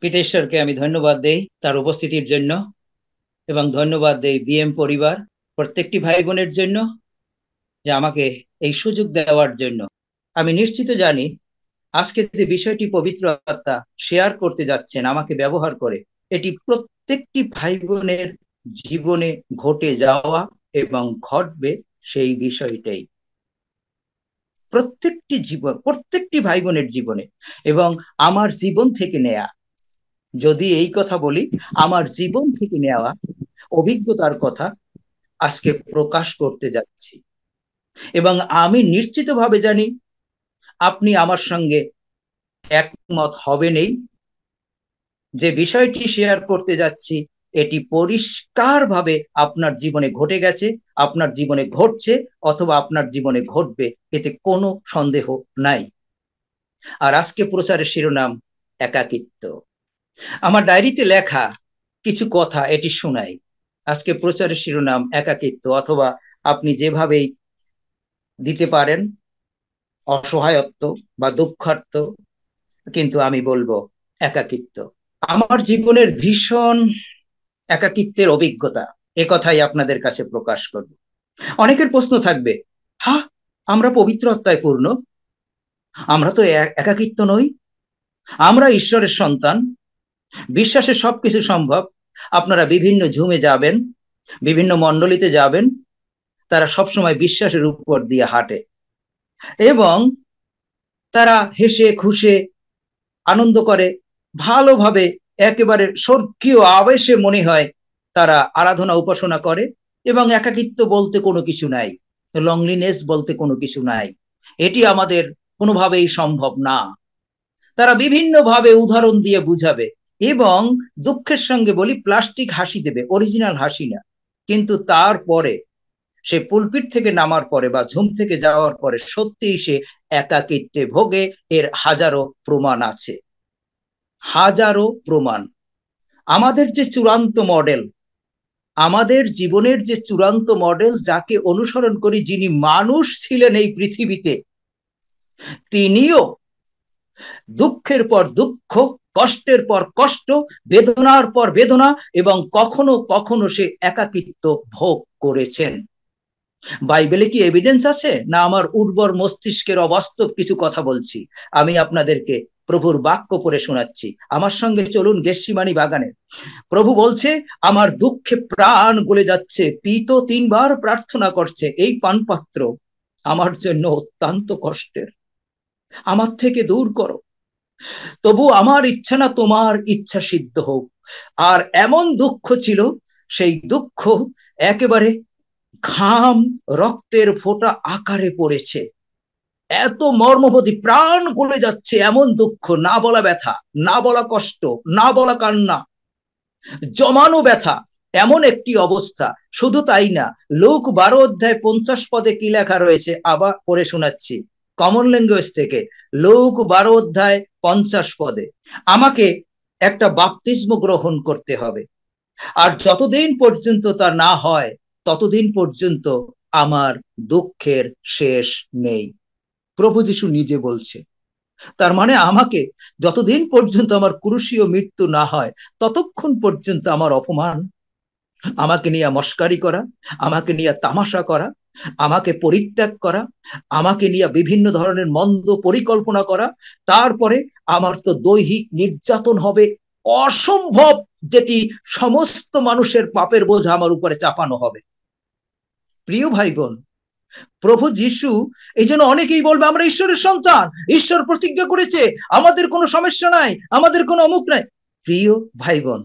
পিতেশ্বরকে আমি ধন্যবাদ দেই তার উপস্থিতির জন্য এবং ধন্যবাদ দেই বিএম পরিবার প্রত্যেকটি ভাই বোনের জন্য যে আমাকে এই সুযোগ দেওয়ার জন্য। আমি নিশ্চিত জানি আজকে যে বিষয়টি পবিত্র আত্মা শেয়ার করতে যাচ্ছেন আমাকে ব্যবহার করে, এটি প্রত্যেকটি ভাই বোনের জীবনে ঘটে যাওয়া এবং ঘটবে সেই বিষয়টাই প্রত্যেকটি ভাই বোনের জীবনে এবং আমার জীবন থেকে নেয়া। যদি এই কথা বলি, আমার জীবন থেকে নেওয়া অভিজ্ঞতার কথা আজকে প্রকাশ করতে যাচ্ছি এবং আমি নিশ্চিতভাবে জানি আপনি আমার সঙ্গে একমত হবেনই। যে বিষয়টি শেয়ার করতে যাচ্ছি এটি পরিষ্কারভাবে আপনার জীবনে ঘটে গেছে, আপনার জীবনে ঘটছে অথবা আপনার জীবনে ঘটবে, এতে কোনো সন্দেহ নাই। আর আজকে প্রচারের শিরোনাম একাকিত্ব। আমার ডায়েরিতে লেখা কিছু কথা এটি শোনাই। আজকে প্রচারের শিরোনাম একাকিত্ব, অথবা আপনি যেভাবেই দিতে পারেন, অসহায়ত্ব বা দুঃখার্ত, কিন্তু আমি বলবো একাকিত্ব। আমার জীবনের ভীষণ একাকিত্বের অভিজ্ঞতা, এ কথাই আপনাদের কাছে প্রকাশ করব। অনেকের প্রশ্ন থাকবে, হা, আমরা পবিত্র আত্মায় পূর্ণ, আমরা তো একাকিত্ব নই, আমরা ঈশ্বরের সন্তান, বিশ্বাসে সবকিছু সম্ভব। আপনারা বিভিন্ন ঝুমে যাবেন, বিভিন্ন মণ্ডলীতে যাবেন, তারা সবসময় বিশ্বাসের উপর দিয়ে হাঁটে এবং তারা হেসে খুশে আনন্দ করে, ভালোভাবে একেবারে স্বর্গীয় আবেশে মনে হয় তারা আরাধনা উপাসনা করে এবং একাকিত্ব বলতে কোনো কিছু নাই, লংলিনেস বলতে কোনো কিছু নাই, এটি আমাদের কোনোভাবেই সম্ভব না। তারা বিভিন্নভাবে উদাহরণ দিয়ে বুঝাবে এবং দুঃখের সঙ্গে বলি প্লাস্টিক হাসি দেবে, অরিজিনাল হাসি না। কিন্তু তারপরে সে পুলপিট থেকে নামার পরে বা ঝুম থেকে যাওয়ার পরে সত্যিই সে একাকিত্বে ভোগে। এর হাজারো প্রমাণ আছে, হাজারো প্রমাণ। আমাদের যে চূড়ান্ত মডেল, আমাদের জীবনের যে চূড়ান্ত মডেল, যাকে অনুসরণ করি, যিনি মানুষ ছিলেন এই পৃথিবীতে, তিনিও দুঃখের পর দুঃখ, কষ্টের পর কষ্ট, বেদনার পর বেদনা এবং কখনো কখনো সে একাকিত্ব ভোগ করেছেন। বাইবেলে কি এভিডেন্স আছে, না আমার উর্বর মস্তিষ্কের অবাস্তব কিছু কথা বলছি? আমি আপনাদেরকে প্রভুর বাক্য পড়ে শোনাচ্ছি। আমার সঙ্গে চলুন গেতসেমানি বাগানে। প্রভু বলছে, আমার দুঃখে প্রাণ গলে যাচ্ছে, পিতো 3 বার প্রার্থনা করছে, এই পানপাত্র আমার জন্য অত্যন্ত কষ্টের, আমার থেকে দূর করো, তবু আমার ইচ্ছা না, তোমার ইচ্ছা সিদ্ধ হোক। আর এমন দুঃখ ছিল, সেই দুঃখ একেবারে ঘাম রক্তের ফোঁটা আকারে পড়েছে, এত মর্মভেদী, প্রাণ গলে যাচ্ছে, এমন দুঃখ, না বলা ব্যথা, না বলা কষ্ট, না বলা কান্না, জমানো ব্যথা, এমন একটি অবস্থা। শুধু তাই না, লুক 12 অধ্যায় 50 পদে কি লেখা রয়েছে, আবার পড়ে শোনাচ্ছি কমন ল্যাঙ্গুয়েজ থেকে। লুক 12 অধ্যায় 50 পদে, আমাকে একটা বাপ্তিস্ম গ্রহণ করতে হবে, আর যতদিন পর্যন্ত তা না হয় ততদিন পর্যন্ত আমার দুঃখের শেষ নেই। প্রভু যিশু নিজে বলছে। তার মানে আমাকে যতদিন পর্যন্ত আমার ক্রুশীয় মৃত্যু না হয় ততক্ষণ পর্যন্ত আমার অপমান, আমাকে নিয়ে মস্কারি করা, আমাকে নিয়ে তামাশা করা, আমাকে পরিত্যাগ করা, আমাকে নিয়ে বিভিন্ন ধরনের মন্দ পরিকল্পনা করা, তারপরে আমার তো দৈহিক নির্যাতন হবে অসম্ভব, যেটি সমস্ত মানুষের পাপের বোঝা আমার উপরে চাপানো হবে। প্রিয় ভাই বোন, প্রভু যিশু, এই জন্য অনেকেই বলবে আমরা ঈশ্বরের সন্তান, ঈশ্বর প্রতিজ্ঞা করেছে, আমাদের কোনো সমস্যা নাই, আমাদের কোনো অমুক নাই। প্রিয় ভাই বোন,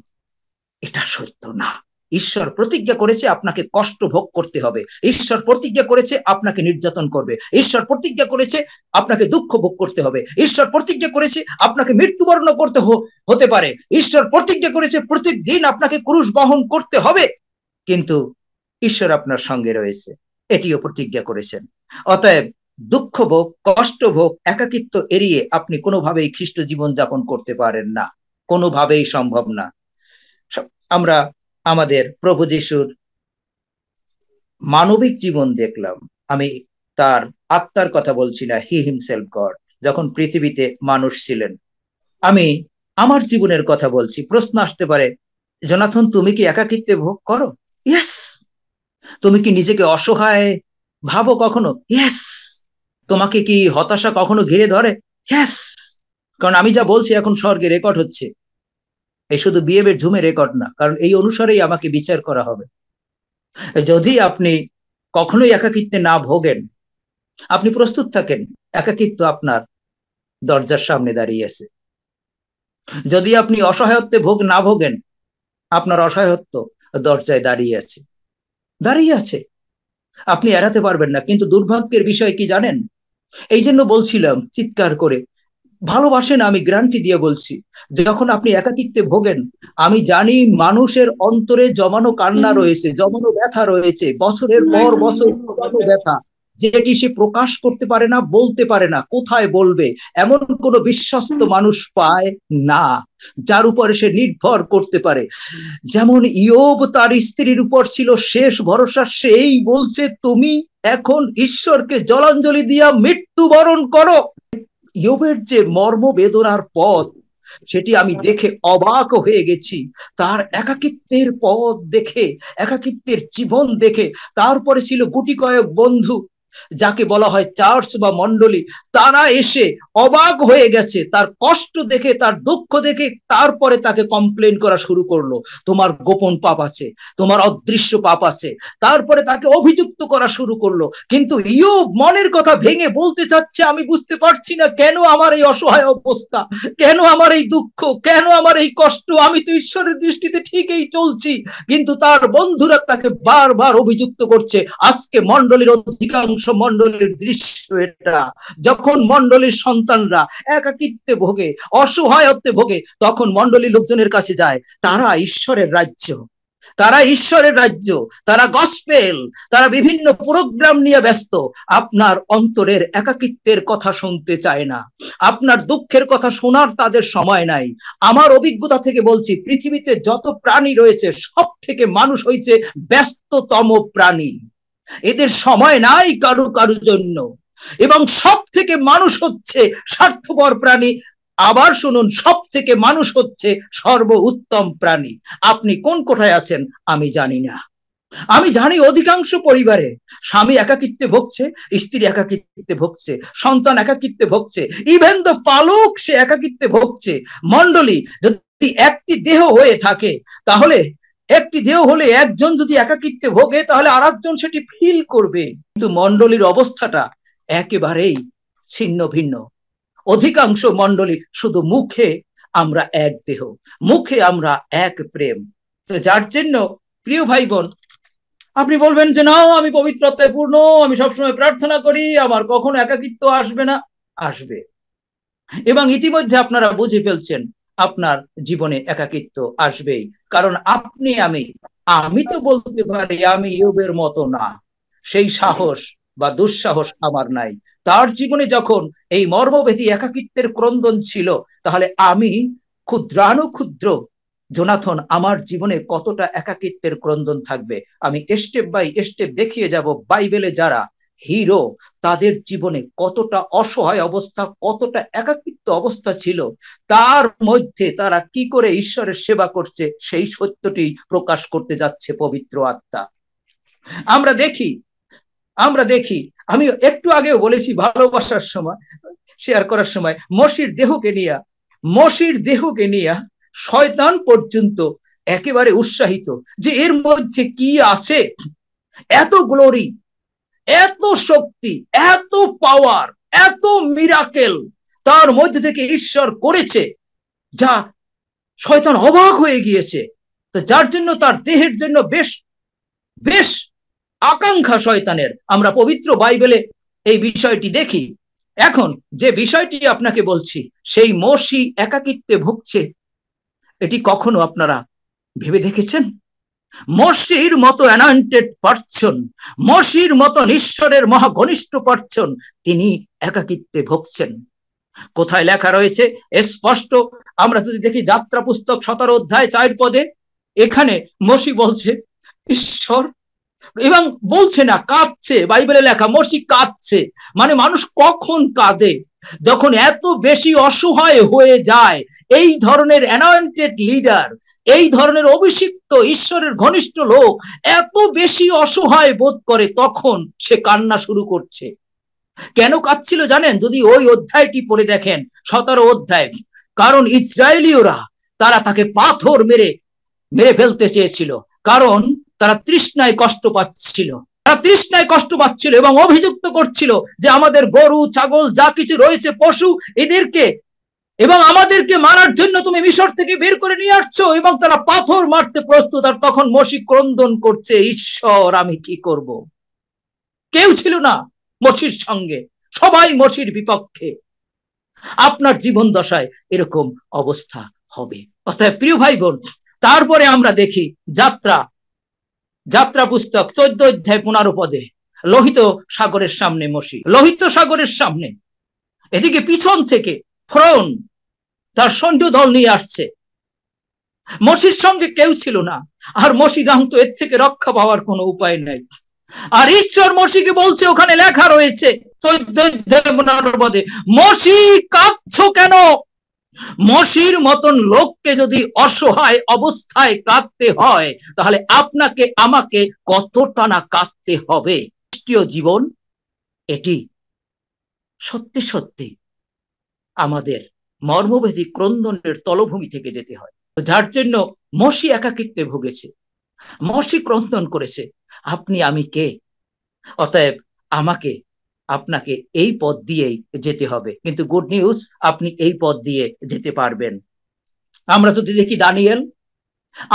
এটা সত্য না। ঈশ্বর প্রতিজ্ঞা করেছে আপনাকে কষ্ট ভোগ করতে হবে, ঈশ্বর প্রতিজ্ঞা করেছে আপনাকে নির্যাতন করবে, ঈশ্বর প্রতিজ্ঞা করেছে আপনাকে দুঃখ ভোগ করতে হবে, ঈশ্বর প্রতিজ্ঞা করেছে আপনাকে মৃত্যুবরণ করতে হতে পারে, ঈশ্বর প্রতিজ্ঞা করেছে প্রত্যেকদিন আপনাকে ক্রুশ বহন করতে হবে। কিন্তু ঈশ্বর আপনার সঙ্গে রয়েছে, এটিও প্রতিজ্ঞা করেছেন। অতএব দুঃখ ভোগ, কষ্ট ভোগ, একাকিত্ব এড়িয়ে আপনি কোনোভাবেই খ্রিস্ট জীবন যাপন করতে পারেন না, কোনোভাবেই সম্ভব না। আমরা আমাদের প্রভু যিশুর মানবিক জীবন দেখলাম। আমি তার আত্মার কথা বলছি না, হি হিমসেলফ গড, যখন পৃথিবীতে মানুষ ছিলেন। আমি আমার জীবনের কথা বলছি। প্রশ্ন আসতে পারে, জোনাথন তুমি কি একাকিত্বে ভোগ করো? ইয়েস। তুমি কি নিজেকে অসহায় ভাবো কখনো? ইয়েস। তোমাকে কি হতাশা কখনো ঘিরে ধরে? ইয়েস। কারণ আমি যা বলছি এখন স্বর্গে রেকর্ড হচ্ছে, এই শুধু বিএম এর ঝুমে রেকর্ড না, কারণ এই অনুসারেই আমাকে বিচার করা হবে। যদি আপনি কখনোই একাকিত্বে না ভোগেন, আপনি প্রস্তুত থাকেন, একাকিত্ব আপনার দরজার সামনে দাঁড়িয়ে আছে। যদি আপনি অসহায়ত্বে ভোগ না ভোগেন, আপনার অসহায়ত্ব দরজায় দাঁড়িয়ে আছে, দাঁড়িয়ে আছে, আপনি এড়াতে পারবেন না। কিন্তু দুর্ভাগ্যের বিষয় কি জানেন? এই জন্য বলছিলাম চিৎকার করে, ভালোবাসেন, আমি গ্যারান্টি দিয়ে বলছি, যখন আপনি একাকিত্বে ভোগেন, আমি জানি মানুষের অন্তরে জমানো কান্না রয়েছে, জমানো ব্যথা রয়েছে, বছরের পর বছর জমানো ব্যথা, যেটি সে প্রকাশ করতে পারে না, বলতে পারে না, কোথায় বলবে? এমন কোন বিশ্বস্ত মানুষ পায় না যার উপরে সে নির্ভর করতে পারে। যেমন ইয়োব তার স্ত্রীর উপর ছিল শেষ ভরসা, সেই বলছে তুমি এখন ঈশ্বরকে জলাঞ্জলি দিয়া মৃত্যুবরণ করো। ইয়োবের যে মর্ম বেদনার পথ, সেটি আমি দেখে অবাক হয়ে গেছি। তার একাকিত্বের পথ দেখে, একাকিত্বের জীবন দেখে। তারপরে ছিল গুটি কয়েক বন্ধু, যাকে বলা হয় চার্চ বা মন্ডলী, তারা এসে অবাক হয়ে গেছে তার কষ্ট দেখে, তার দুঃখ দেখে। তারপরে তাকে কমপ্লেন করা শুরু করলো, তোমার গোপন পাপ আছে, তোমার অদৃশ্য পাপ আছে। তারপরে তাকে অভিযুক্ত করা শুরু করলো। কিন্তু ইয়োব মনের কথা ভেঙে বলতে চাচ্ছে, আমি বুঝতে পারছি না কেন আমার এই অসহায় অবস্থা, কেন আমার এই দুঃখ, কেন আমার এই কষ্ট। আমি তো ঈশ্বরের দৃষ্টিতে ঠিকই চলছি, কিন্তু তার বন্ধুরা তাকে বারবার অভিযুক্ত করছে। আজকে মন্ডলীর অধিকাংশ মন্ডলীর দৃশ্য এটা, যখন মন্ডলীর সন্তানরা একাকিত্বে ভোগে, অসহায়ত্বে ভোগে, তখন মন্ডলীর লোকজনের কাছে যায়। তারা ঈশ্বরের রাজ্য, তারা ঈশ্বরের রাজ্য, তারা গসপেল, তারা বিভিন্ন প্রোগ্রাম নিয়ে ব্যস্ত। আপনার অন্তরের একাকিত্বের কথা শুনতে চায় না, আপনার দুঃখের কথা শোনার তাদের সময় নাই। আমার অভিজ্ঞতা থেকে বলছি, পৃথিবীতে যত প্রাণী রয়েছে সব থেকে মানুষ হইছে ব্যস্ততম প্রাণী। এদের সময় নাই কারো কারোর জন্য, এবং সব থেকে মানুষ হচ্ছে স্বার্থপর প্রাণী। আবার শুনুন, সব থেকে মানুষ হচ্ছে সর্ব উত্তম প্রাণী। আপনি কোন কোঠায় আছেন আমি জানি না। আমি জানি অধিকাংশ পরিবারে স্বামী একাকিত্বে ভুগছে, স্ত্রী একাকিত্বে ভুগছে, সন্তান একাকিত্বে ভুগছে, ইভেন তো পালক সে একাকিত্বে ভুগছে। মন্ডলী যদি একটি দেহ হয়ে থাকে, তাহলে একটি দেহ হলে একজন যদি একাকিত্বে ভোগে, তাহলে আরেকজন সেটি ফিল করবে। কিন্তু মন্ডলীর অবস্থাটা একেবারেই ছিন্ন ভিন্ন। অধিকাংশ মন্ডলী শুধু মুখে আমরা এক দেহ, মুখে আমরা এক প্রেম। তো যার জন্য প্রিয় ভাই বোন, আপনি বলবেন যে না, আমি পবিত্রতায় পূর্ণ, আমি সবসময় প্রার্থনা করি, আমার কখনো একাকিত্ব আসবে না। আসবে, এবং ইতিমধ্যে আপনারা বুঝে ফেলছেন আপনার জীবনে একাকিত্ব আসবেই। কারণ আপনি, আমি তো বলতে পারি আমি ইয়োবের মতো না, সেই সাহস বা দুঃসাহস আমার নাই। তার জীবনে যখন এই মর্মভেদী একাকিত্বের ক্রন্দন ছিল, তাহলে আমি ক্ষুদ্রাণুক্ষুদ্র জোনাথন আমার জীবনে কতটা একাকিত্বের ক্রন্দন থাকবে, আমি স্টেপ বাই স্টেপ দেখিয়ে যাব। বাইবেলে যারা হিরো, তাদের জীবনে কতটা অসহায় অবস্থা, কতটা একাকিত্ব অবস্থা ছিল, তার মধ্যে তারা কি করে ঈশ্বরের সেবা করছে, সেই সত্যটি প্রকাশ করতে যাচ্ছে পবিত্র আত্মা। আমরা দেখি, আমি একটু আগেও বলেছি, ভালোবাসার সময়, শেয়ার করার সময়, মসির দেহকে নিয়ে শয়তান পর্যন্ত একেবারে উৎসাহিত যে এর মধ্যে কি আছে, এত গ্লোরি, এত শক্তি, এত পাওয়ার, এত মিরাকেল তার মধ্যে থেকে ঈশ্বর করেছে, যা শয়তান অবাক হয়ে গিয়েছে। তো যার জন্য তার দেহের জন্য বেশ বেশ আকাঙ্ক্ষা শয়তানের। আমরা পবিত্র বাইবেলে এই বিষয়টি দেখি। এখন যে বিষয়টি আপনাকে বলছি, সেই মসি একাকিত্বে ভুগছে, এটি কখনো আপনারা ভেবে দেখেছেন? মসির মতো অ্যানয়েন্টেড পারসন, মসির মতো ঈশ্বরের মহাঘনিষ্ঠ পারসন, তিনি একাকিত্বে ভুগছেন। কোথায় লেখা রয়েছে স্পষ্ট? আমরা যদি দেখি যাত্রা পুস্তক 17 অধ্যায় 4 পদে, এখানে মসি বলছে ঈশ্বর, এবং বলছে না, কাঁদছে। বাইবেলে লেখা মসি কাঁদছে, মানে মানুষ কখন কাঁদে? যখন এত বেশি অসহায় হয়ে যায়, এই ধরনের অ্যানয়েন্টেড লিডার, এই ধরনের অভিষিক্ত ঈশ্বরের ঘনিষ্ঠ লোক এত বেশি অসহায় বোধ করে, তখন সে কান্না শুরু করছে। কেন কাঁদছিল জানেন? যদি ওই অধ্যায়টি পড়ে দেখেন, 17 অধ্যায়, কারণ ইসরায়েলীয়রা তারা তাকে পাথর মেরে মেরে ফেলতে চেয়েছিল, কারণ তারা তৃষ্ণায় কষ্ট পাচ্ছিল। তারা তৃষ্ণায় কষ্ট পাচ্ছিল এবং অভিযুক্ত করছিল যে আমাদের গরু ছাগল যা কিছু রয়েছে, পশু, এদেরকে এবং আমাদেরকে মারার জন্য তুমি মিশর থেকে বের করে নিয়ে আসছো, এবং তারা পাথর মারতে প্রস্তুত। আর তখন মোশি ক্রন্দন করছে, ঈশ্বর আমি কি করব? কেউ ছিল না মোশির সঙ্গে, সবাই মোশির বিপক্ষে। আপনার জীবন দশায় এরকম অবস্থা হবে। অর্থাৎ প্রিয় ভাই বোন, তারপরে আমরা দেখি যাত্রা পুস্তক 14 অধ্যায় 15 পদে, লোহিত সাগরের সামনে মোশি, লোহিত সাগরের সামনে, এদিকে পিছন থেকে ফরৌন তার সৈন্য দল নিয়ে আসছে। মোশির সঙ্গে কেউ ছিল না, আর মোশি জানতো এর থেকে রক্ষা পাওয়ার কোনো উপায় নাই। আর ঈশ্বর মোশিকে বলছে, ওখানে লেখা রয়েছে 14 অধ্যায় 15 পদে, মোশি কাঁদছো কেন? মোশির মতন লোককে যদি অসহায় অবস্থায় কাঁদতে হয়, তাহলে আপনাকে আমাকে কতটা না কাঁদতে হবে। খ্রিস্টীয় জীবন এটি সত্যি সত্যি আমাদের মর্মভেদী ক্রন্দনের তলভূমি থেকে যেতে হয়, যার জন্য মোশি একাকিত্বে ভুগেছে, মোশি ক্রন্দন করেছে, আপনি আমি কে? অতএব আমাকে আপনাকে এই পথ দিয়েই যেতে হবে। কিন্তু গুড নিউজ, আপনি এই পথ দিয়ে যেতে পারবেন। আমরা যদি দেখি দানিয়েল,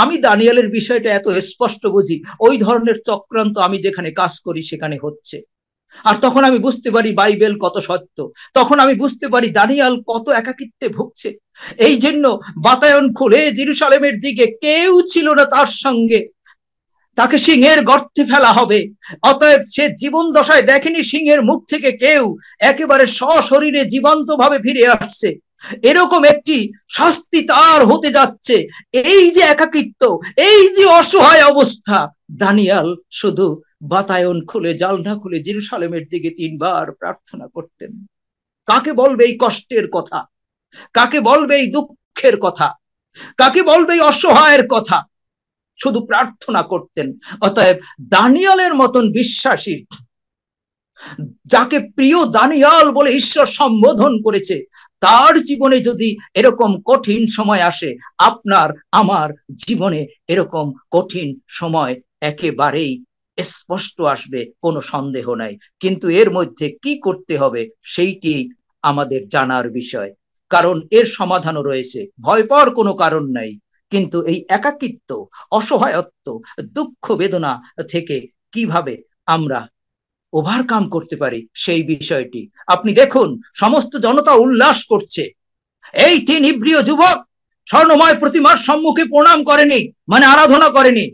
আমি দানিয়েলের বিষয়টা এত স্পষ্ট বুঝি, ওই ধরনের চক্রান্ত আমি যেখানে কাজ করি সেখানে হচ্ছে। আর তখন আমি বুঝতে পারি বাইবেল কত সত্য, তখন আমি বুঝতে পারি দানিয়েল কত একাকিত্বে ভুগছে। এই জন্য বাতায়ন খুলে জেরুসালেমের দিকে কেউ ছিল না তার সঙ্গে, তাকে সিংহের গর্তে ফেলা হবে। অতএব সে জীবন দশায় দেখেনি সিংহের মুখ থেকে কেউ একেবারে সশরীরে জীবন্ত ভাবে ফিরে আসছে। এরকম একটি শাস্তি তার হতে যাচ্ছে। এই যে একাকিত্ব, এই যে অসহায় অবস্থা, দানিয়েল শুধু বাতায়ন খুলে জালনা খুলে জেরুসালেমের দিকে 3 বার প্রার্থনা করতেন। কাকে বলবে এই কষ্টের কথা? কাকে বলবে এই দুঃখের কথা? কাকে বলবে এই অসহায়ের কথা? শুধু প্রার্থনা করতেন। অতএব দানিয়েলের মতন বিশ্বাসী, যাকে প্রিয় দানিয়েল বলে ঈশ্বর সম্বোধন করেছে, তার জীবনে যদি এরকম কঠিন সময় আসে, আপনার আমার জীবনে এরকম কঠিন সময় একেবারেই স্পষ্ট আসবে, কোনো সন্দেহ নাই। কিন্তু এর মধ্যে কি করতে হবে সেইটি আমাদের জানার বিষয়, কারণ এর সমাধানও রয়েছে। ভয় পাওয়ার কোনো কারণ নাই। কিন্তু এই একাকিত্ব, অসহায়ত্ব, দুঃখ বেদনা থেকে কিভাবে আমরা ওভারকাম করতে পারি সেই বিষয়টি আপনি দেখুন। সমস্ত জনতা উল্লাস করছে। এই 3 ইব্রীয় যুবক স্বর্ণময় প্রতিমার সম্মুখে প্রণাম করেনি, মানে আরাধনা করেনি।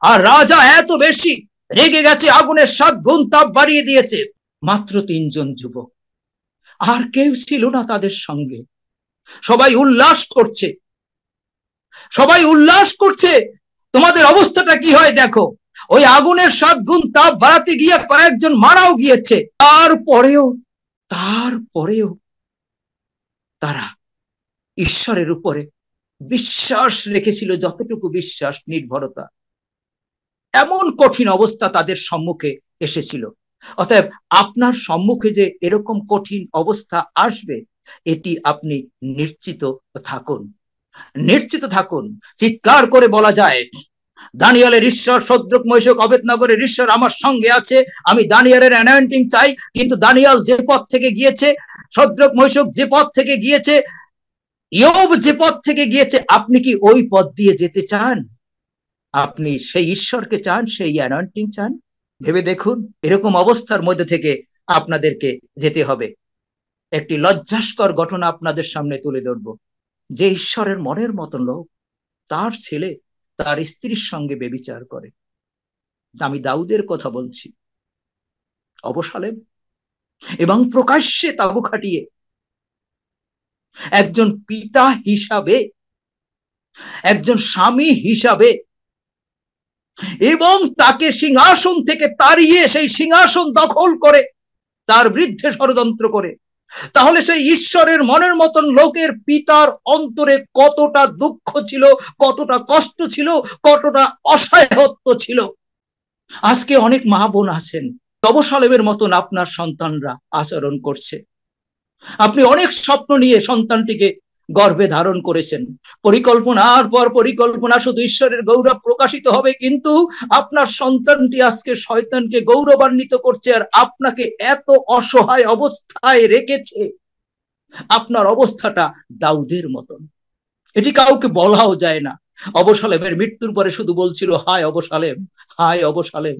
আর রাজা এত বেশি রেগে গেছে, আগুনের 7 গুণ তাপ বাড়িয়ে দিয়েছে। মাত্র 3 জন যুবক, আর কেউ ছিল না তাদের সঙ্গে। সবাই উল্লাস করছে, সবাই উল্লাস করছে। তোমাদের অবস্থাটা কি হয় দেখো। ওই আগুনের 7 গুণ তাপ বাড়াতে গিয়ে কয়েকজন মারাও গিয়েছে। তারপরেও তারা ঈশ্বরের উপরে বিশ্বাস রেখেছিল, যতটুকু বিশ্বাস, নির্ভরতা। এমন কঠিন অবস্থা তাদের সম্মুখে এসেছিল। অতএব আপনার সম্মুখে যে এরকম কঠিন অবস্থা আসবে, এটি আপনি নিশ্চিত থাকুন, নিশ্চিত থাকুন। চিৎকার করে বলা যায়, দানিয়েলের ঈশ্বর, শদ্রক মেশক অবেদনগরের ঈশ্বর আমার সঙ্গে আছে। আমি দানিয়েলের অ্যানয়েন্টিং চাই। কিন্তু দানিয়েল যে পথ থেকে গিয়েছে, শদ্রক মেশক যে পথ থেকে গিয়েছে, ইয়োব যে পথ থেকে গিয়েছে, আপনি কি ওই পথ দিয়ে যেতে চান? আপনি সেই ঈশ্বরকে চান, সেই অ্যানয়েন্টিং চান? ভেবে দেখুন। এরকম অবস্থার মধ্যে থেকে আপনাদেরকে যেতে হবে। একটি লজ্জাস্কর ঘটনা আপনাদের সামনে তুলে ধরব। যে ঈশ্বরের মনের মতন লোক, তার ছেলে তার স্ত্রীর সঙ্গে ব্যভিচার করে। আমি দাউদের কথা বলছি। অবসালেম এবং প্রকাশ্যে তাবু খাটিয়ে একজন পিতা হিসাবে, একজন স্বামী হিসাবে, এবং তাকে সিংহাসন থেকে তাড়িয়ে সেই সিংহাসন দখল করে তার বিরুদ্ধে ষড়যন্ত্র করে তাহলে সেই ঈশ্বরের মনের মতন লোকের পিতার অন্তরে কতটা দুঃখ ছিল, কতটা কষ্ট ছিল, কতটা অসহায়ত্ব ছিল। আজকে অনেক মা বোন আছেন, যবশালেমের মতন আপনার সন্তানরা আচরণ করছে। আপনি অনেক স্বপ্ন নিয়ে সন্তানটিকে গর্ভে ধারণ করেছেন, পরিকল্পনার পর পরিকল্পনা, শুধু ঈশ্বরের গৌরব প্রকাশিত হবে, কিন্তু আপনার সন্তানটি আজকে শয়তানকে গৌরবান্বিত করছে আর আপনাকে এত অসহায় অবস্থায় রেখেছে। আপনার অবস্থাটা দাউদের মতন, এটি কাউকে বলাও যায় না। অবশালেমের মৃত্যুর পরে শুধু বলছিল, হায় অবশালেম, হায় অবশালেম।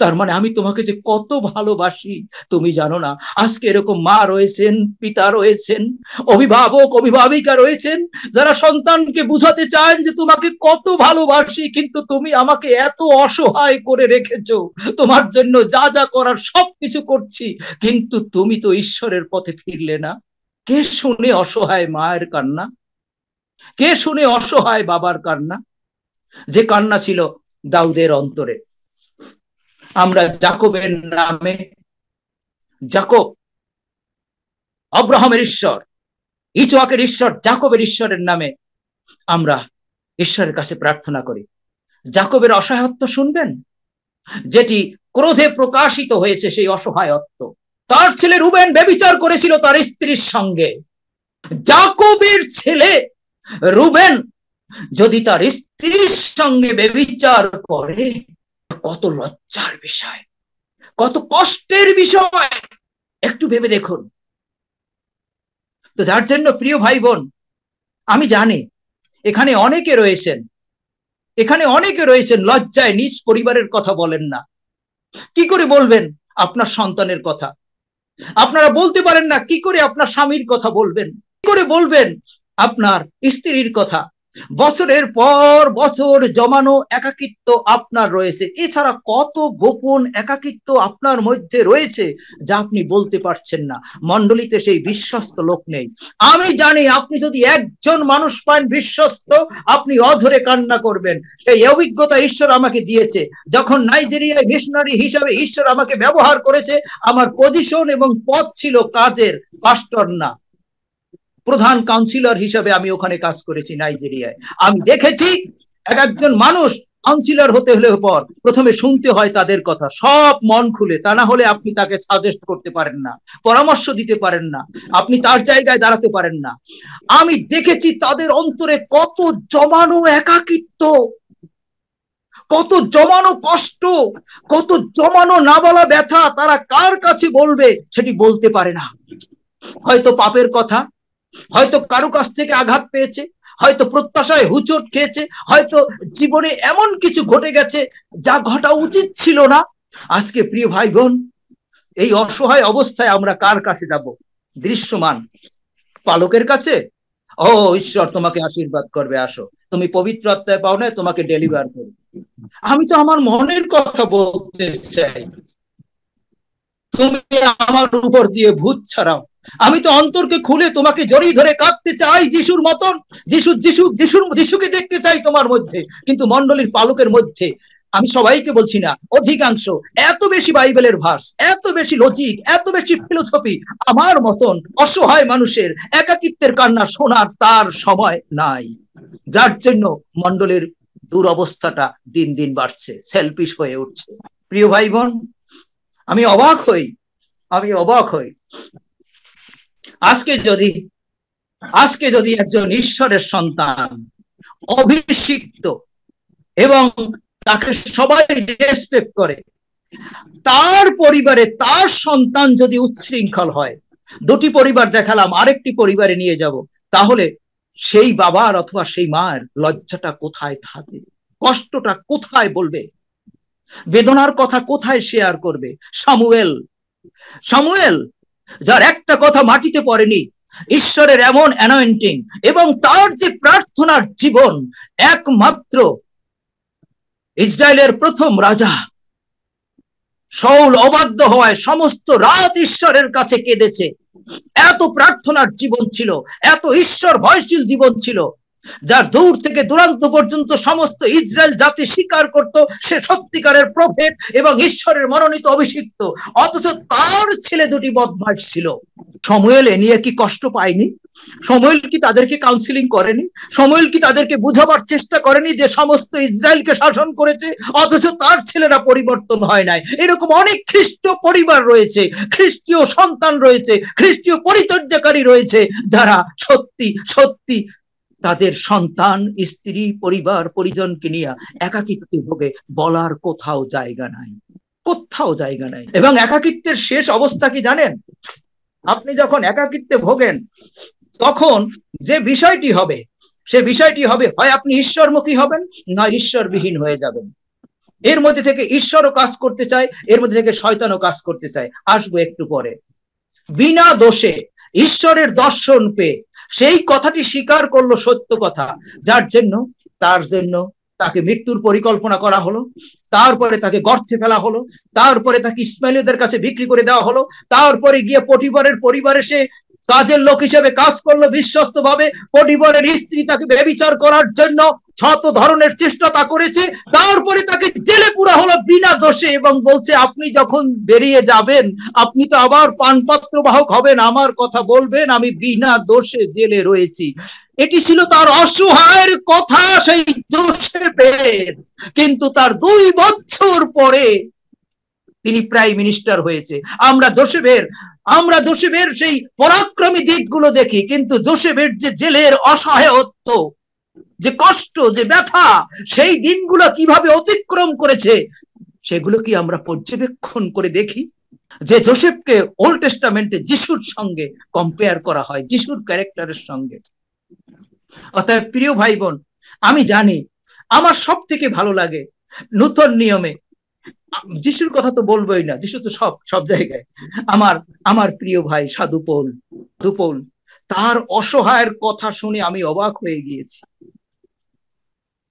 তার মানে আমি তোমাকে যে কত ভালোবাসি তুমি জানো না। আজকে এরকম মা রয়েছেন, পিতা রয়েছেন, অভিভাবক অভিভাবিকা রয়েছেন, যারা সন্তানকে বুঝাতে চান যে তোমাকে কত ভালোবাসি, কিন্তু তুমি আমাকে এত অসহায় করে রেখেছো, তোমার জন্য যা যা করার সবকিছু করছি, কিন্তু তুমি তো ঈশ্বরের পথে ফিরলে না। কে শুনে অসহায় মায়ের কান্না? কে শুনে অসহায় বাবার কান্না? যে কান্না ছিল দাউদের অন্তরে। আমরা যাকবের নামে, যাকব আব্রাহামের ঈশ্বর, ইসহাকের ঈশ্বর, যাকবের ঈশ্বরের নামে আমরা ঈশ্বরের কাছে প্রার্থনা করি। যাকবের অসহায়ত্ব শুনবেন, যেটি ক্রোধে প্রকাশিত হয়েছে, সেই অসহায়ত্ব। তার ছেলে রুবেন ব্যভিচার করেছিল তার স্ত্রীর সঙ্গে। যাকবের ছেলে রুবেন যদি তার স্ত্রীর সঙ্গে ব্যভিচার করে, কত লজ্জার বিষয়, কত কষ্টের বিষয়, একটু ভেবে দেখুন। তো যার জন্য প্রিয় ভাই বোন, আমি জানি এখানে অনেকে রয়েছেন লজ্জায় নিজ পরিবারের কথা বলেন না। কি করে বলবেন আপনার সন্তানের কথা? আপনারা বলতে পারেন না কি করে আপনার স্বামীর কথা বলবেন, কি করে বলবেন আপনার স্ত্রীর কথা? বছরের পর বছর জমানো একাকিত্ব আপনার রয়েছে, এছাড়া কত গোপন একাকিত্ব আপনার মধ্যে রয়েছে যা আপনি বলতে পারছেন না। মণ্ডলীতে সেই বিশ্বস্ত লোক নেই। আমি জানি আপনি যদি একজন মানুষ পান বিশ্বস্ত, আপনি অধরে কান্না করবেন। সেই অভিজ্ঞতা ঈশ্বর আমাকে দিয়েছে। যখন নাইজেরিয়ায় মিশনারি হিসাবে ঈশ্বর আমাকে ব্যবহার করেছে, আমার পজিশন এবং পদ ছিল কাজের, পাস্টর না, প্রধান কাউন্সিলর হিসাবে আমি ওখানে কাজ করেছি নাইজেরিয়ায়। আমি দেখেছি একজন মানুষ কাউন্সিলর হতে হলে পর প্রথমে শুনতে হয় তাদের কথা, সব মন খুলে, তা না হলে আপনি তাকে সাজেস্ট করতে পারেন না, পরামর্শ দিতে পারেন না, আপনি তার জায়গায় দাঁড়াতে পারেন না। আমি দেখেছি তাদের অন্তরে কত জমানো একাকিত্ব, কত জমানো কষ্ট, কত জমানো না বলা ব্যথা। তারা কার কাছে বলবে সেটি বলতে পারে না। হয়তো পাপের কথা, হয়তো কারো কাছ থেকে আঘাত পেয়েছে, হয়তো প্রত্যাশায় হুচট খেয়েছে, হয়তো জীবনে এমন কিছু ঘটে গেছে যা ঘটা উচিত ছিল না। আজকে প্রিয় ভাই বোন, এই অসহায় অবস্থায় আমরা কার কাছে যাব? দৃশ্যমান পালকের কাছে? ও ঈশ্বর তোমাকে আশীর্বাদ করবে, আসো, তুমি পবিত্র আত্মায় পাও না, তোমাকে ডেলিভার করবে। আমি তো আমার মনের কথা বলতে চাই, তুমি আমার উপর দিয়ে ভূত ছাড়াও। আমি তো অন্তরকে খুলে তোমাকে জড়িয়ে ধরে কাঁদতে চাই যিশুর মতন, যিশুকে দেখতে চাই তোমার মধ্যে। কিন্তু মণ্ডলীর পালকের মধ্যে, আমি সবাইকে বলছি না, অধিকাংশ এত বেশি বাইবেলের ভার্স, এত বেশি লজিক, এত বেশি ফিলোসফি, আমার মতন অসহায় মানুষের একাকিত্বের কান্না শোনার তার সময় নাই। যার জন্য মণ্ডলীর দুরবস্থাটা দিন দিন বাড়ছে, সেলফিশ হয়ে উঠছে। প্রিয় ভাই বোন, আমি অবাক হই আজকে যদি একজন ঈশ্বরের সন্তান, অভিষিক্ত, এবং তাকে সবাই রেসপেক্ট করে, তার পরিবারে তার সন্তান যদি উচ্ছৃঙ্খল হয়, দুটি পরিবার দেখালাম, আরেকটি পরিবারে নিয়ে যাব, তাহলে সেই বাবার অথবা সেই মায়ের লজ্জাটা কোথায় থাকে? কষ্টটা কোথায় বলবে? বেদনার কথা কোথায় শেয়ার করবে? সামুয়েল যার একটা কথা মাটিতে পড়েনি, ঈশ্বরের এমন অ্যানয়েন্টিং, এবং তার যে প্রার্থনার জীবন, একমাত্র ইসরায়েলের প্রথম রাজা শাউল অবাধ্য হওয়ায় সমস্ত রাত ঈশ্বরের কাছে কেঁদেছে। এত প্রার্থনার জীবন ছিল, এত ঈশ্বর ভয়শীল জীবন ছিল, যার দূর থেকে দূরান্ত পর্যন্ত সমস্ত ইসরায়েল জাতি স্বীকার করত সে সত্যিকারের প্রফেট এবং ঈশ্বরের মনোনীত অভিষিক্ত। অথচ তার ছেলে দুটি বদমাশ ছিল। সমুয়েল এ নিয়ে কি কষ্ট পায়নি? সমুয়েল কি তাদেরকে কাউন্সিলিং করেনি? সমুয়েল কি তাদেরকে বুঝাবার চেষ্টা করেনি যে সমস্ত ইসরায়েলকে শাসন করেছে অথচ তার ছেলেরা পরিবর্তন হয় নাই? এরকম অনেক খ্রিস্টীয় পরিবার রয়েছে, খ্রিস্টীয় সন্তান রয়েছে, খ্রিস্টীয় পরিচর্যাকারী রয়েছে যারা সত্যি সত্যি তাদের সন্তান, স্ত্রী, পরিবার, পরিজনকে নিয়ে একাকিত্বে ভোগে, বলার কোথাও জায়গা নাই, কোথাও জায়গা নাই। এবং একাকিত্বের শেষ অবস্থা কি জানেন? আপনি যখন একাকিত্বে ভোগেন তখন যে বিষয়টি হবে, সে বিষয়টি হবে হয় আপনি ঈশ্বরমুখী হবেন, না ঈশ্বরবিহীন হয়ে যাবেন। এর মধ্যে থেকে ঈশ্বরও কাজ করতে চায়, এর মধ্যে থেকে শয়তানও কাজ করতে চায়। আসবো একটু পরে। বিনা দোষে ঈশ্বরের দর্শন পেয়ে সেই কথাটি স্বীকার করলো, সত্য কথা, যার জন্য তার জন্য তাকে মৃত্যুর পরিকল্পনা করা হলো, তারপরে তাকে গর্তে ফেলা হলো, তারপরে তাকে ইসমাইলীয়দের কাছে বিক্রি করে দেওয়া হলো, তারপরে গিয়ে পটিফারের পরিবারে সে কাজের লোক হিসেবে কাজ করলো বিশ্বস্ত ভাবে। পটিফারের স্ত্রী তাকে ব্যভিচার করার জন্য শত ধরনের চেষ্টা তা করেছে, তারপরে তাকে জেলে পুরা হলো বিনা দোষে, এবং বলছে আপনি যখন বেরিয়ে যাবেন আপনি তো আবার পানপাত্র বাহক হবেন, আমার কথা বলবেন, আমি বিনা দোষে জেলে রয়েছি। এটি ছিল তার অসহায়ের কথা সেই জোসেফের, কিন্তু তার 2 বছর পরে তিনি প্রাইম মিনিস্টার হয়েছে। আমরা জোসেফের সেই পরাক্রমী দিকগুলো দেখি, কিন্তু জোসেফের যে জেলের অসহায়ত্ব, যে কষ্ট, যে ব্যথা, সেই দিনগুলো কিভাবে অতিক্রম করেছে সেগুলো কি আমরা পর্যবেক্ষণ করে দেখি? যে জোসেফকে ওল্ড টেস্টামেন্টে যিশুর সঙ্গে কম্পেয়ার করা হয়, যিশুর ক্যারেক্টারের সঙ্গে। অতএব প্রিয় ভাই বোন, আমি জানি আমার সব থেকে ভালো লাগে নূতন নিয়মে, যিশুর কথা তো বলবোই না, যিশু তো সব জায়গায়, আমার প্রিয় ভাই সাধু পৌল, তার অসহায়ের কথা শুনে আমি অবাক হয়ে গিয়েছি।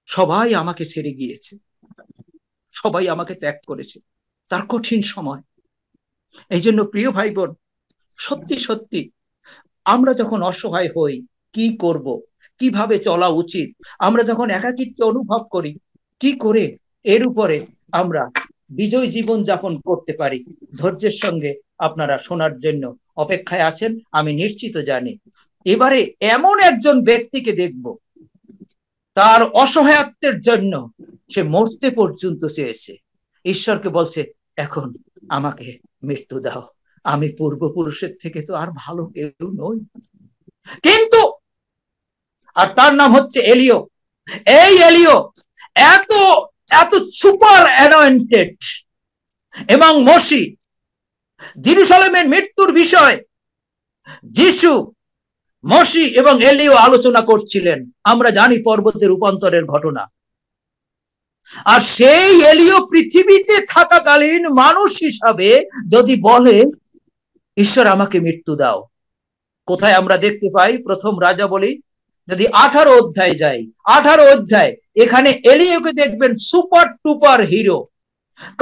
সবাই আমাকে ছেড়ে গিয়েছে, সবাই আমাকে ত্যাগ করেছে, তার কঠিন সময়। এই জন্য প্রিয় ভাই বোন, সত্যি সত্যি আমরা যখন অসহায় হই, কি করব, কিভাবে চলা উচিত, আমরা যখন একাকিত্ব অনুভব করি, কি করে এর উপরে আমরা বিজয় জীবন যাপন করতে পারি, ধৈর্যের সঙ্গে আপনারা শোনার জন্য অপেক্ষায় আছেন আমি নিশ্চিত জানি। এবারে এমন একজন ব্যক্তিকে দেখব, তার অসহায়ত্বের জন্য সে মরতে পর্যন্ত চেয়েছে, ঈশ্বরকে বলছে এখন আমাকে মৃত্যু দাও, আমি পূর্বপুরুষের থেকে তো আর ভালো কেউ নই। কিন্তু আর তার নাম হচ্ছে এলিও। এই এলিও এত এত সুপার অ্যানয়েন্টেড, এবং মসি জেরুজালেমের মৃত্যুর বিষয় যিশু, মসি এবং এলিও আলোচনা করছিলেন। আমরা জানি পর্বতের রূপান্তরের ঘটনা। আর সেই এলিও পৃথিবীতে থাকাকালীন মানুষ হিসাবে যদি বলে ঈশ্বর আমাকে মৃত্যু দাও, কোথায় আমরা দেখতে পাই? প্রথম রাজাবলী যদি 18 অধ্যায় যাই, 18 অধ্যায়, এখানে এলিওকে দেখবেন সুপার টুপার হিরো।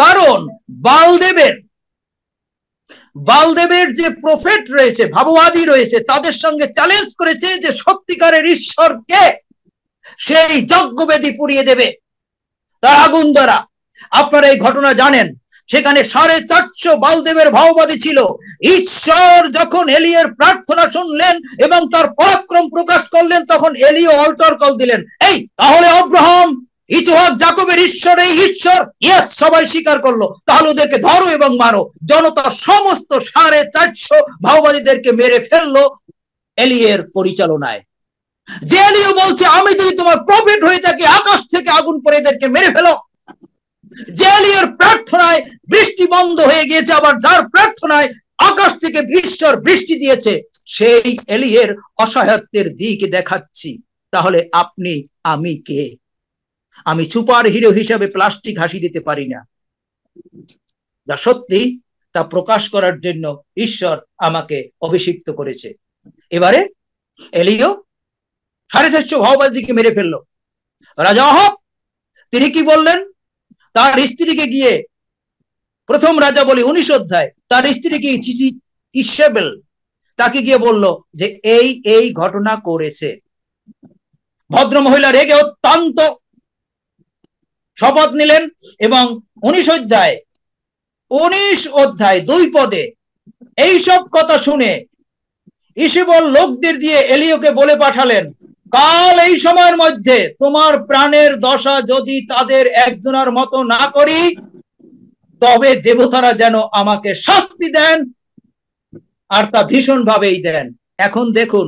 কারণ বালদেবের যে প্রফেট রয়েছে, ভাববাদী রয়েছে, তাদের সঙ্গে চ্যালেঞ্জ করেছে যে সত্যিকারের ঈশ্বরকে সেই যজ্ঞবেদী পুড়িয়ে দেবে তার আগুন দ্বারা। আপনারা এই ঘটনা জানেন। সেখানে 450 বালদেবের ভাববাদী ছিল। ঈশ্বর যখন এলিয়ের প্রার্থনা শুনলেন এবং তার পরাক্রম প্রকাশ করলেন, তখন এলিও অল্টার কল দিলেন, এই তাহলে আব্রাহাম, ইসহাক, যাকবের ঈশ্বর এই ঈশ্বর? ইয়েস, সবাই স্বীকার করলো। তাহলে ওদেরকে ধরো এবং মারো। জনতা সমস্ত 450 ভাববাদীদেরকে মেরে ফেললো এলিয়ের পরিচালনায়। যে এলিও বলছে আমি যদি তোমার প্রফেট হয়ে থাকি, আকাশ থেকে আগুন পড়ে এদেরকে মেরে ফেলো। যে এলিয়ের প্রার্থনায় বৃষ্টি বন্ধ হয়ে গিয়েছে, আবার যার প্রার্থনায় আকাশ থেকে ঈশ্বর বৃষ্টি দিয়েছে, সেই এলিয়ের অসহায়ত্বের দিক দেখাচ্ছি। তাহলে আপনি আমি কে? আমি সুপার হিরো হিসাবে প্লাস্টিক হাসি দিতে পারি না। যা সত্যি তা প্রকাশ করার জন্য ঈশ্বর আমাকে অভিষিক্ত করেছে। এবারে এলিও 450 ভাববাদীকে মেরে ফেললো। রাজা আহাব তিনি কি বললেন? তার স্ত্রীকে গিয়ে, প্রথম রাজাবলী 19 অধ্যায়, তার স্ত্রীকে ইসেবেল তাকে গিয়ে বলল যে এই ঘটনা করেছে। ভদ্র মহিলা রেগে অত্যন্ত শপথ নিলেন এবং 19 অধ্যায় 2 পদে এইসব কথা শুনে ইসিবল লোকদের দিয়ে এলিওকে বলে পাঠালেন, কাল এই সময়ের মধ্যে তোমার প্রাণের দশা যদি তাদের একজনের মতো না করি, তবে দেবতারা যেন আমাকে শাস্তি দেন, আর তা ভীষণ ভাবেই দেন। এখন দেখুন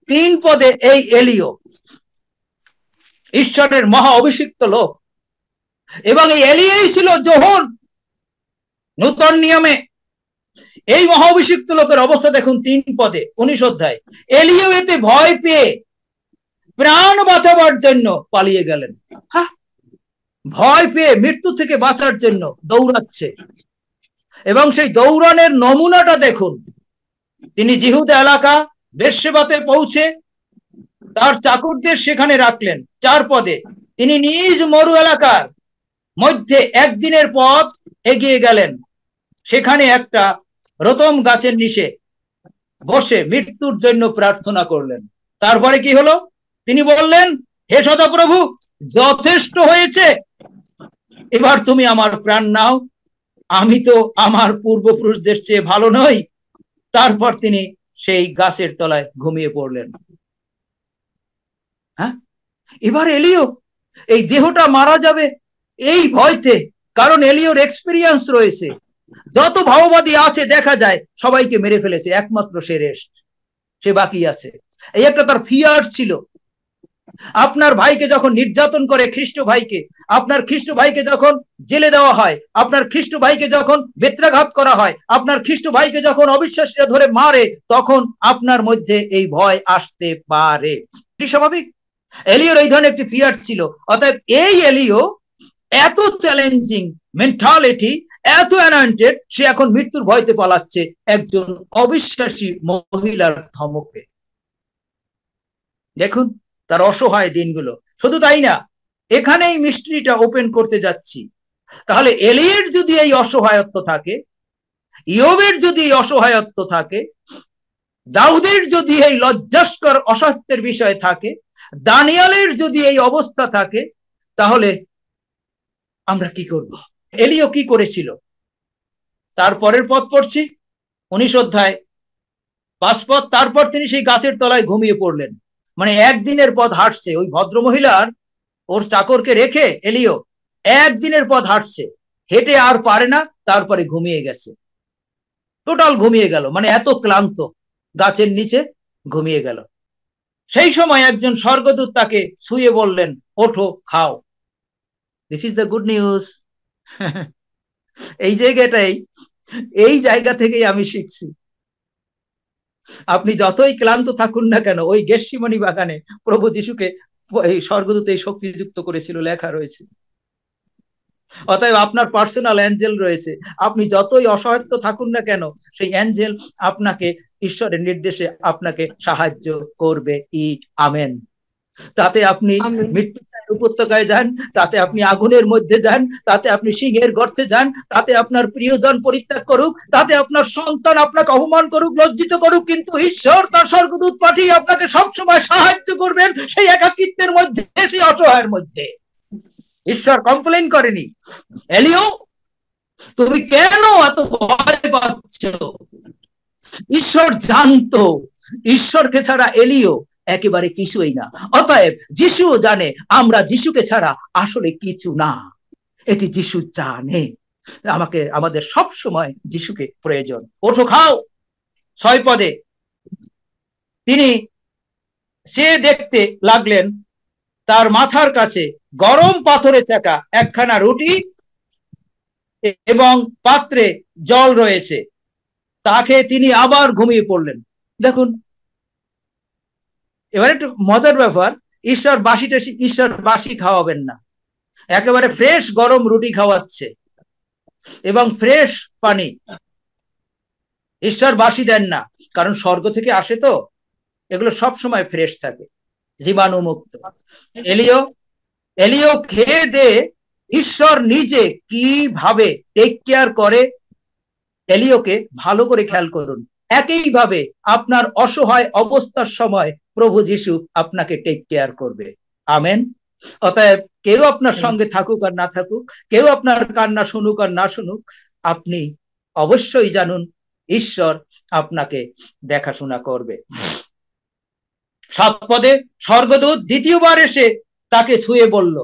3 পদে এই এলিও ঈশ্বরের মহা অভিষিক্ত লোক, এবং এই এলিয়াই ছিল যোহন নূতন নিয়মে। এই মহা অভিষিক্ত লোকের অবস্থা দেখুন 3 পদে 19 অধ্যায়। এলিও এতে ভয় পেয়ে প্রাণ বাঁচাবার জন্য পালিয়ে গেলেন। ভয় পেয়ে মৃত্যু থেকে বাঁচার জন্য দৌড়াচ্ছে, এবং সেই দৌড়ানোর নমুনাটা দেখুন। তিনি জিহুদা এলাকা বেরশেবাতে পৌঁছে তার চাকরদের সেখানে রাখলেন। 4 পদে তিনি নিজ মরু এলাকার মধ্যে একদিনের পথ এগিয়ে গেলেন, সেখানে একটা রতম গাছের নিচে বসে মৃত্যুর জন্য প্রার্থনা করলেন। তারপরে কি হলো? তিনি বললেন, হে সদাপ্রভু, যথেষ্ট হয়েছে, এবার তুমি আমার প্রাণ নাও, আমি তো আমার পূর্বপুরুষদের চেয়ে ভালো নই। তারপর তিনি সেই গাছের তলায় ঘুমিয়ে পড়লেন। হ্যাঁ, এবার এলিও এই দেহটা মারা যাবে এই ভয়তে, কারণ এলিওর এক্সপেরিয়েন্স রয়েছে। যত ভাওবাদী আছে দেখা যায় সবাইকে মেরে ফেলেছে, একমাত্র সে রেস্ট, সে বাকি আছে। এই একটা তার ফিয়ার ছিল। আপনার ভাইকে যখন নির্যাতন করে খ্রিস্ট ভাইকে, আপনার খ্রিস্ট ভাইকে যখন জেলে দেওয়া হয়, আপনার খ্রিস্ট ভাইকে যখন বেত্রাঘাত করা হয়, আপনার খ্রিস্ট ভাইকে যখন অবিশ্বাসীরা ধরে মারে, তখন আপনার মধ্যে এই ভয় আসতে পারে, এটি স্বাভাবিক। এলিওর এই ধরনের একটি ফিয়ার ছিল। অতএব এই এলিও এত চ্যালেঞ্জিং মেন্টালিটি, এত অ্যানয়েন্টেড, সে এখন মৃত্যুর ভয়তে পালাচ্ছে একজন অবিশ্বাসী মহিলার ধমকে। দেখুন তার অসহায় দিনগুলো। শুধু তাই না, এখানেই মিস্ট্রিটা ওপেন করতে যাচ্ছি। তাহলে এলিয়ের যদি এই অসহায়ত্ব থাকে, ইয়োবের যদি এই অসহায়ত্ব থাকে, দাউদের যদি এই লজ্জাস্কর অসত্যের বিষয় থাকে, দানিয়েলের যদি এই অবস্থা থাকে, তাহলে আমরা কি করব? এলিও কি করেছিল? তারপরের পদ পড়ছি 19 অধ্যায় 5 পদ। তারপর তিনি সেই গাছের তলায় ঘুমিয়ে পড়লেন। মানে একদিনের পথ হাঁটছে ওই ভদ্রমহিলার, ওর চাকরকে রেখে এলিও একদিনের পথ হাঁটছে, হেঁটে আর পারে না, তারপরে ঘুমিয়ে গেছে, টোটাল ঘুমিয়ে গেল, মানে এত ক্লান্ত, গাছের নিচে ঘুমিয়ে গেল। সেই সময় একজন স্বর্গদূত তাকে শুয়ে বললেন, ওঠো, খাও। This is the good news. এই জায়গা থেকেই আমি শিখছি। আপনি যতই ক্লান্ত থাকুন না কেন, ওই গেতসেমানি বাগানে প্রভু যিশুকে এই স্বর্গদূত এই শক্তিযুক্ত করেছিল, লেখা রয়েছে। অতএব আপনার পার্সোনাল অ্যাঞ্জেল রয়েছে। আপনি যতই অসহায়ত্ব থাকুন না কেন, সেই অ্যাঞ্জেল আপনাকে ঈশ্বরের নির্দেশে আপনাকে সাহায্য করবে। আমেন। তাতে আপনি মৃত্যুর উপত্যকায় যান, তাতে আপনি আগুনের মধ্যে যান, তাতে আপনি সিংহের গর্তে যান, তাতে আপনার প্রিয়জন পরিত্যাগ করুক, তাতে আপনার সন্তান আপনাকে অপমান করুক, লজ্জিত করুক, কিন্তু ঈশ্বর তার স্বর্গদূত পাঠিয়ে আপনাকে সবসময় সাহায্য করবেন সেই একাকিত্বের মধ্যে, সেই অসহায়ের মধ্যে। ঈশ্বর কমপ্লেন করেনি, এলিও তুমি কেন এত ভয় পাচ্ছ? ঈশ্বর জানতো ঈশ্বরকে ছাড়া এলিও একেবারে কিছুই না। অতএব যিশুও জানে আমরা যিশুকে ছাড়া আসলে কিছু না, এটি যিশু জানে। আমাদের সব সময় যিশুকে প্রয়োজন। ওঠো, খাও। 6 পদে তিনি সে দেখতে লাগলেন তার মাথার কাছে গরম পাথরে চাকা একখানা রুটি এবং পাত্রে জল রয়েছে, তাকে তিনি আবার ঘুমিয়ে পড়লেন। দেখুন এবার একটু মজার ব্যাপার, ঈশ্বর বাসি খাওয়াবেন না, একেবারে ফ্রেশ গরম রুটি খাওয়াচ্ছে এবং ফ্রেশ পানি। ঈশ্বর বাসি দেন না, কারণ স্বর্গ থেকে আসে তো, এগুলো সব সময় ফ্রেশ থাকে, জীবাণুমুক্ত। এলিও খেয়ে দে ঈশ্বর নিজে কিভাবে টেক কেয়ার করে এলিওকে ভালো করে খেয়াল করুন। একইভাবে আপনার অসহায় অবস্থার সময় প্রভু যিশু আপনাকে টেক কেয়ার করবে। আমেন। অতএব কেউ আপনার সঙ্গে থাকুক আর না থাকুক, কেউ আপনার কান্না শুনুক আর না শুনুক, আপনি অবশ্যই জানুন ঈশ্বর আপনাকে দেখাশোনা করবে। 7 পদে স্বর্গদূত দ্বিতীয়বার এসে তাকে ছুঁয়ে বলল,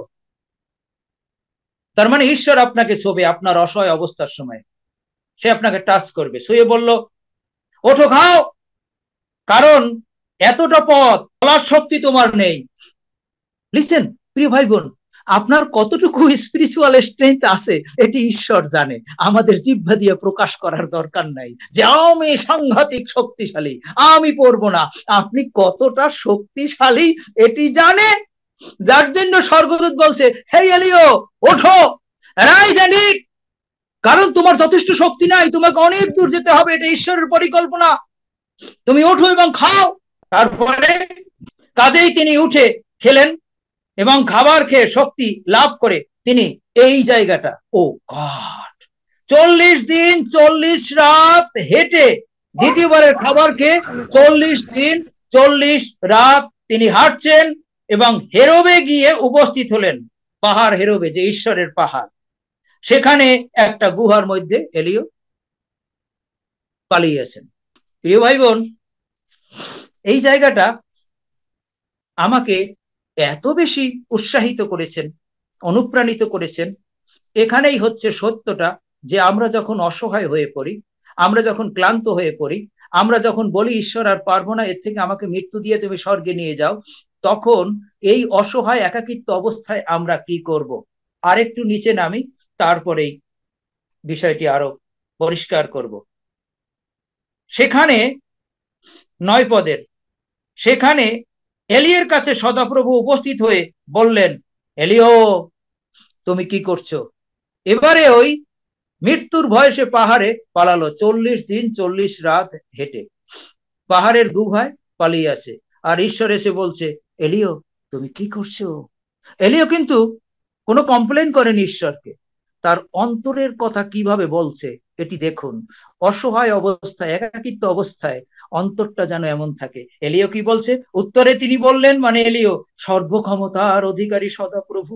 তার মানে ঈশ্বর আপনাকে ছোবে আপনার অসহায় অবস্থার সময়, সে আপনাকে টাচ করবে, ছুঁয়ে বলল, ওঠো খাও, কারণ এতটা পথ চলার শক্তি তোমার নেই। লিসেন প্রিয় ভাই বোন, আপনার কতটুকু স্পিরিচুয়াল স্ট্রেংথ আছে এটি ঈশ্বর জানে, আমাদের জিহ্বা দিয়ে প্রকাশ করার দরকার নাই যে আমি সাংঘাতিক শক্তিশালী, আমি পড়বো না। আপনি কতটা শক্তিশালী এটি জানে, যার জন্য স্বর্গদূত বলছে, হে এলিও ওঠো, রাইজ এন্ড ইট, কারণ তোমার যথেষ্ট শক্তি নাই, তোমাকে অনেক দূর যেতে হবে, এটা ঈশ্বরের পরিকল্পনা, তুমি ওঠো এবং খাও। তারপরে কাজেই তিনি উঠে খেলেন এবং খাবার খেয়ে শক্তি লাভ করে তিনি এই জায়গাটা, ও গড, 40 দিন 40 রাত হেঁটে, দ্বিতীয়বারের খাবার খেয়ে 40 দিন 40 রাত তিনি হাঁটছেন এবং হেরোবে গিয়ে উপস্থিত হলেন, পাহাড় হেরোবে, যে ঈশ্বরের পাহাড়, সেখানে একটা গুহার মধ্যে এলিও পালিয়েছেন। প্রিয় ভাই বোন, এই জায়গাটা আমাকে এত বেশি উৎসাহিত করেছেন, অনুপ্রাণিত করেছেন। এখানেই হচ্ছে সত্যটা, যে আমরা যখন অসহায় হয়ে পড়ি, আমরা যখন ক্লান্ত হয়ে পড়ি, আমরা যখন বলি ঈশ্বর আর পারবো না, এর থেকে আমাকে মৃত্যু দিয়ে তুমি স্বর্গে নিয়ে যাও, তখন এই অসহায় একাকিত্ব অবস্থায় আমরা কি করব। আরেকটু নিচে নামি, তারপরেই বিষয়টি আরো পরিষ্কার করব। সেখানে 9 পদের, সেখানে এলিয়ের কাছে সদাপ্রভু উপস্থিত হয়ে বললেন, এলিও তুমি কি করছো? এবারে ওই মৃত্যুর ভয়ে সে পাহাড়ে পালালো, 40 দিন 40 রাত হেঁটে পাহাড়ের গুহায় পালিয়ে আছে। আর ঈশ্বর এসে বলছে, এলিও তুমি কি করছো? এলিও কিন্তু কোনো কমপ্লেন করেনি ঈশ্বরকে, তার অন্তরের কথা কিভাবে বলছে এটি দেখুন। অসহায় অবস্থায়, একাকিত্ব অবস্থায় অন্তরটা যেন এমন থাকে। এলিও কি বলছে? উত্তরে তিনি বললেন, মানে এলিও, সর্বক্ষমতার অধিকারী সদাপ্রভু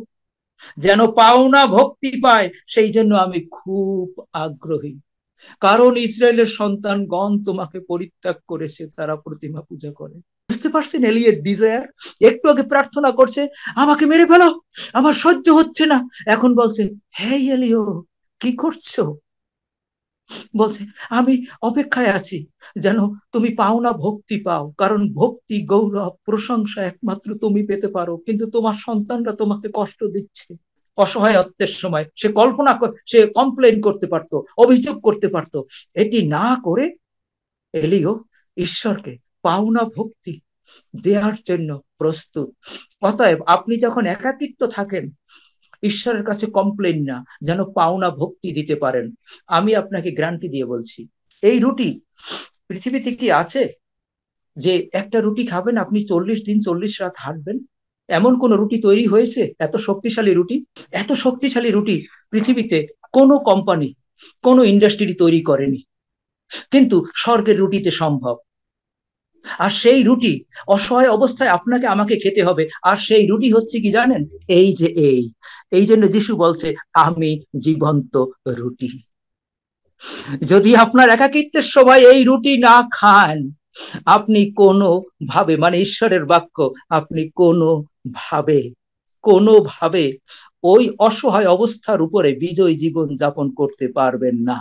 যেন পাওনা ভক্তি পায়, সেই জন্য আমি খুব আগ্রহী, কারণ ইসরায়েলের সন্তানগণ তোমাকে পরিত্যাগ করেছে, তারা প্রতিমা পূজা করে। বুঝতে পারছেন এলিয়ের ডিজায়ার? একটু আগে প্রার্থনা করছে, আমাকে মেরে ফেলো, আমার সহ্য হচ্ছে না, এখন বলছে, হে এলিও কি করছো? বলছে, আমি অপেক্ষায় আছি যেন তুমি পাওনা ভক্তি পাও, কারণ ভক্তি, গৌরব, প্রশংসা একমাত্র তুমি পেতে পারো, কিন্তু তোমার সন্তানরা তোমাকে কষ্ট দিচ্ছে। অসহায়ত্বের সময় সে সে কমপ্লেন করতে পারতো, অভিযোগ করতে পারতো, এটি না করে এলিও ঈশ্বরকে পাওনা ভক্তি দেওয়ার জন্য প্রস্তুত। অতএব আপনি যখন একাকিত্ব থাকেন, ঈশ্বরের কাছে কমপ্লেন না, যেন পাওনা ভক্তি দিতে পারেন। আমি আপনাকে গ্যারান্টি দিয়ে বলছি, এই রুটি পৃথিবীতে কি আছে যে একটা রুটি খাবেন আপনি 40 দিন 40 রাত হাঁটবেন? এমন কোন রুটি তৈরি হয়েছে এত শক্তিশালী রুটি? এত শক্তিশালী রুটি পৃথিবীতে কোনো কোম্পানি, কোনো ইন্ডাস্ট্রি তৈরি করেনি, কিন্তু স্বর্গের রুটিতে সম্ভব। আর সেই রুটি অসহায় অবস্থায় আপনাকে আমাকে খেতে হবে। আর সেই রুটি হচ্ছে কি জানেন? এই যে এই জন্য যিশু বলছে, আমি জীবন্ত রুটি। যদি আপনার একাকিত্বের সময় এই রুটি না খান, আপনি কোনো ভাবে, মানে ঈশ্বরের বাক্য, আপনি কোনোভাবে ওই অসহায় অবস্থার উপরে বিজয় জীবন যাপন করতে পারবেন না।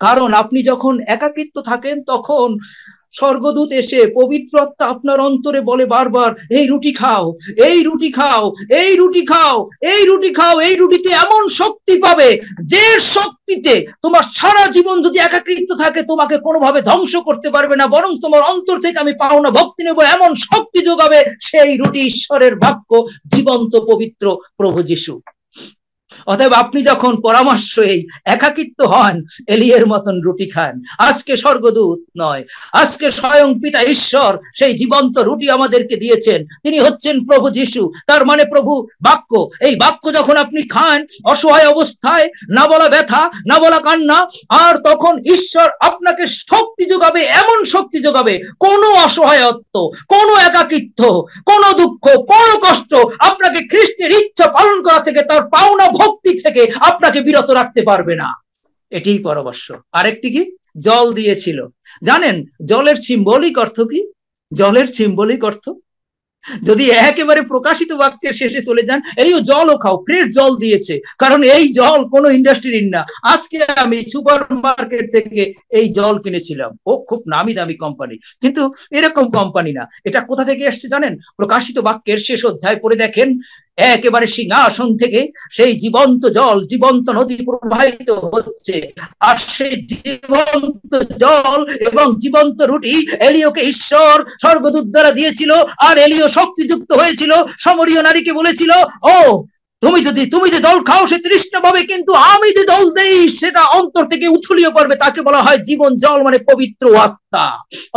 কারণ আপনি যখন একাকিত্ব থাকেন, তখন স্বর্গদূত এসে পবিত্র আত্মা আপনার অন্তরে বলে বারবার, এই রুটি খাও, এই রুটি খাও, এই রুটি খাও, এই রুটি খাও, এই রুটিতে এমন শক্তি পাবে যে শক্তিতে তোমার সারা জীবন যদি একাকিত্ব থাকে তোমাকে কোনোভাবে ধ্বংস করতে পারবে না, বরং তোমার অন্তর থেকে আমি পাওনা ভক্তি নেব, এমন শক্তি যোগাবে। সেই রুটি ঈশ্বরের বাক্য, জীবন্ত পবিত্র প্রভু যিশু। অতএব আপনি যখন পরামর্শ এই একাকিত্ব হন, এলিয়ের মতন রুটি খান। আজকে স্বর্গদূত নয়, আজকে স্বয়ং পিতা ঈশ্বর সেই জীবন্ত রুটি আমাদেরকে দিয়েছেন, তিনি হচ্ছেন প্রভু যিশু, তার মানে প্রভু বাক্য। এই বাক্য যখন আপনি খান অসহায় অবস্থায়, না বলা ব্যথা, না বলা কান্না, আর তখন ঈশ্বর আপনাকে শক্তি যোগাবে, এমন শক্তি যোগাবে, কোনো অসহায়ত্ব, কোনো একাকিত্ব, কোনো দুঃখ, কোনো কষ্ট আপনাকে খ্রিস্টের ইচ্ছা পালন করা থেকে, তার পাওনা ভক্তি থেকে আপনাকে বিরত রাখতে পারবে না। এটাই পরামর্শ। আরেকটি কি? জল দিয়েছিল। জানেন জলের সিম্বলিক অর্থ কি? জলের সিম্বলিক অর্থ যদি একেবারে প্রকাশিত বাক্যের শেষে চলে যান, এই জলও খাও, ফ্রেশ জল দিয়েছে, কারণ এই জল কোনো ইন্ডাস্ট্রির না। আজকে আমি সুপার মার্কেট থেকে এই জল কিনেছিলাম, ও খুব নামি দামি কোম্পানি, কিন্তু এরকম কোম্পানি না। এটা কোথা থেকে এসছে জানেন? প্রকাশিত বাক্যের শেষ অধ্যায় পড়ে দেখেন, একেবারে সিংহাসন থেকে সেই জীবন্ত জল, জীবন্ত নদী প্রবাহিত হচ্ছে। আর সেই জীবন্ত জল এবং জীবন্ত রুটি এলিওকে ঈশ্বর স্বর্গদূত দ্বারা দিয়েছিল, আর এলিও শক্তিযুক্ত হয়েছিল, সমরীয় নারীকে বলেছিল, ও তুমি যে জল খাও সে তৃষ্ণা পাবে, কিন্তু আমি যে জল দেই সেটা অন্তর থেকে উথলিয়ে পড়বে। তাকে বলা হয় জীবন জল, মানে পবিত্র আত্মা।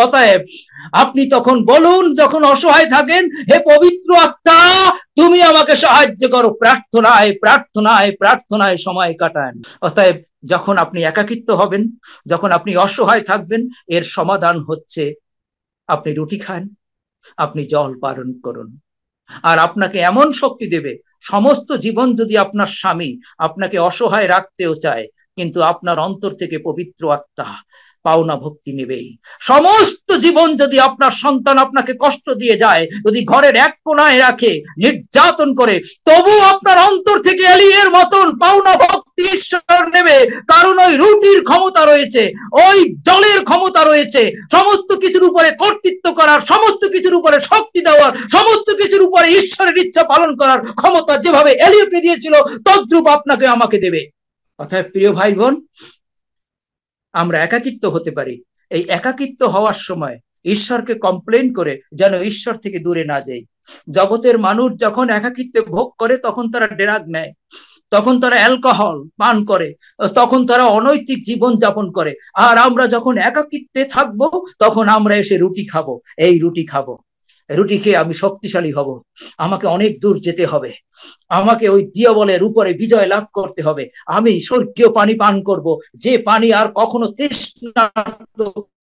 অতএব আপনি তখন বলুন, যখন অসহায় থাকেন, হে পবিত্র আত্মা তুমি আমাকে সাহায্য করো। প্রার্থনায় প্রার্থনায় প্রার্থনায় সময় কাটান। অতএব যখন আপনি একাকিত্ব হবেন, যখন আপনি অসহায় থাকবেন, এর সমাধান হচ্ছে আপনি রুটি খান, আপনি জল পান করুন, আর আপনাকে এমন শক্তি দেবে। সমস্ত জীবন যদি আপনার স্বামী আপনাকে অসহায় রাখতেও চায়, কিন্তু আপনার অন্তর থেকে পবিত্র আত্মা পাওনা ভক্তি নেবেই। সমস্ত জীবন যদি আপনার সন্তান আপনাকে কষ্ট দিয়ে যায়, যদি ঘরের এক কোনায় রাখে, নির্যাতন করে, তবু আপনার অন্তর থেকে এলিয়ের মতন পাওনা ভক্তি ঈশ্বর নেবে, কারণ ওই রুটির ক্ষমতা রয়েছে, ওই জলের ক্ষমতা রয়েছে সমস্ত কিছুর উপরে কর্তৃত্ব করার, সমস্ত কিছুর উপরে শক্তি দেওয়ার, সমস্ত কিছুর উপরে ঈশ্বরের ইচ্ছা পালন করার ক্ষমতা যেভাবে এলিয়কে দিয়েছিল, তদ্রূপ আপনাকে আমাকে দেবে। অর্থাৎ প্রিয় ভাই বোন, আমরা একাকিত্ব হতে পারি। এই একাকিত্ব হওয়ার সময় ঈশ্বরকে কমপ্লেন করে যেন ঈশ্বর থেকে দূরে না যাই। জগতের মানুষ যখন একাকিত্বে ভোগ করে, তখন তারা ড্রাগ নেয়, তখন তারা অ্যালকোহল পান করে, তখন তারা অনৈতিক জীবন যাপন করে। আর আমরা যখন একাকিত্বে থাকবো, তখন আমরা এসে রুটি খাবো। এই রুটি খাবো, রুটি খেয়ে আমি শক্তিশালী হব, আমাকে অনেক দূর যেতে হবে, আমাকে ওই দিয়াবলের উপরে বিজয় লাভ করতে হবে, আমি স্বর্গীয় পানি পান করব, যে পানি আর কখনো তৃষ্ণা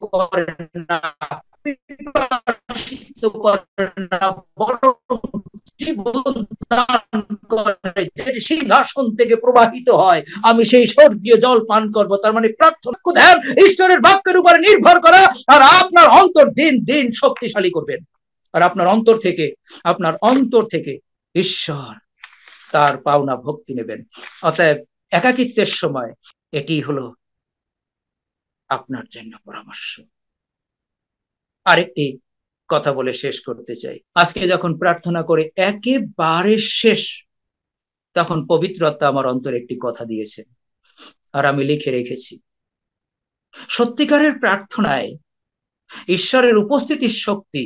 করে না, জীবন দান করে, যে সিংহাসন থেকে প্রবাহিত হয়, আমি সেই স্বর্গীয় জল পান করব। তার মানে প্রার্থনা, ধ্যান, ঈশ্বরের বাক্যের উপরে নির্ভর করা, আর আপনার অন্তর দিন দিন শক্তিশালী করবেন। আর আপনার অন্তর থেকে ঈশ্বর তার পাওনা ভক্তি নেবেন। অতএব একাকিত্বের সময় এটি হলো আপনার জন্য পরামর্শ। আরেকটি কথা বলে শেষ করতে চাই। আজকে যখন প্রার্থনা করে একেবারে শেষ, তখন পবিত্র আত্মা আমার অন্তরে একটি কথা দিয়েছেন, আর আমি লিখে রেখেছি। সত্যিকারের প্রার্থনায় ঈশ্বরের উপস্থিতির শক্তি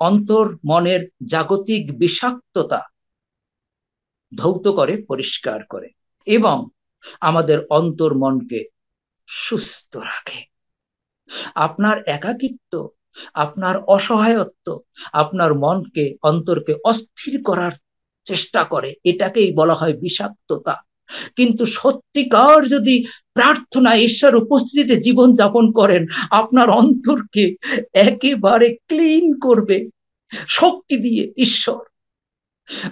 অন্তর মনের জাগতিক বিষাক্ততা ধৌত করে, পরিষ্কার করে, এবং আমাদের অন্তর মনকে সুস্থ রাখে। আপনার একাকিত্ব, আপনার অসহায়ত্ব আপনার মনকে, অন্তরকে অস্থির করার চেষ্টা করে, এটাকেই বলা হয় বিষাক্ততা। কিন্তু সত্যিকার যদি প্রার্থনা, ঈশ্বর উপস্থিতিতে জীবন যাপন করেন, আপনার অন্তরকে একেবারে ক্লিন করবে শক্তি দিয়ে। ঈশ্বর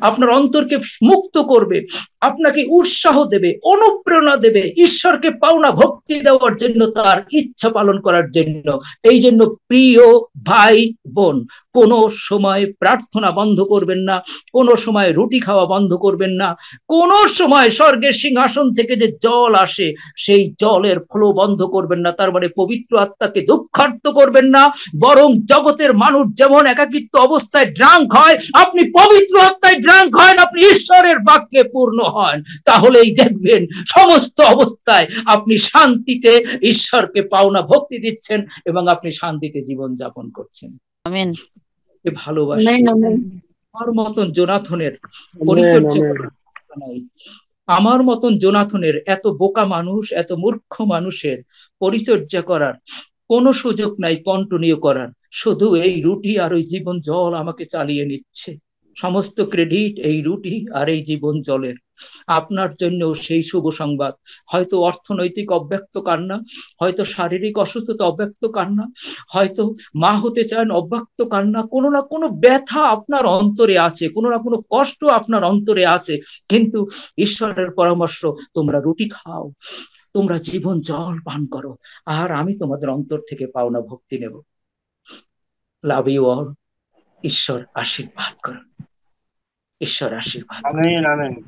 আপনার অন্তরকে মুক্ত করবে, আপনাকে উৎসাহ দেবে, অনুপ্রেরণা দেবে ঈশ্বরকে পাওনা ভক্তি দেওয়ার জন্য, তার ইচ্ছা পালন করার জন্য। এই জন্য প্রিয় ভাই বোন, কোন সময় প্রার্থনা বন্ধ করবেন না, কোন সময় রুটি খাওয়া বন্ধ করবেন না, কোন সময় স্বর্গের সিংহাসন থেকে যে জল আসে সেই জলের ফ্লো বন্ধ করবেন না। তার মানে পবিত্র আত্মাকে দুঃখার্ত করবেন না, বরং জগতের মানুষ যেমন একাকিত্ব অবস্থায় ড্রাঙ্ক হয়, আপনি পবিত্র আত্মায় ড্রাঙ্ক হয়, আপনি ঈশ্বরের বাক্যে পূর্ণ হন, তাহলেই দেখবেন সমস্ত অবস্থায় আপনি শান্তিতে ঈশ্বরকে পাওনা ভক্তি দিচ্ছেন এবং আপনি শান্তিতে জীবন যাপন করছেন। আমেন। ভালোবাসি আমার মতন জোনাথনের পরিচর্যা নাই, আমার মতন জোনাথনের এত বোকা মানুষ, এত মূর্খ মানুষের পরিচর্যা করার কোনো সুযোগ নাই, কন্টিনিউ করার। শুধু এই রুটি আর ওই জীবন জল আমাকে চালিয়ে নিচ্ছে। সমস্ত ক্রেডিট এই রুটি আর এই জীবন জলের। আপনার জন্য সেই শুভ সংবাদ, হয়তো অর্থনৈতিক অব্যক্ত কান্না, হয়তো শারীরিক অসুস্থতা অব্যক্ত কান্না, হয়তো মা হতে চান অব্যক্ত কান্না, কোনো না কোনো ব্যথা আপনার অন্তরে আছে, কোনো না কোনো কষ্ট আপনার অন্তরে আছে, কিন্তু ঈশ্বরের পরামর্শ, তোমরা রুটি খাও, তোমরা জীবন জল পান করো, আর আমি তোমাদের অন্তর থেকে পাওনা ভক্তি নেব। Love you all. ঈশ্বর আশীর্বাদ করুন। ঈশ্বর আশীর্বাদ করুন। আমিন, আমিন।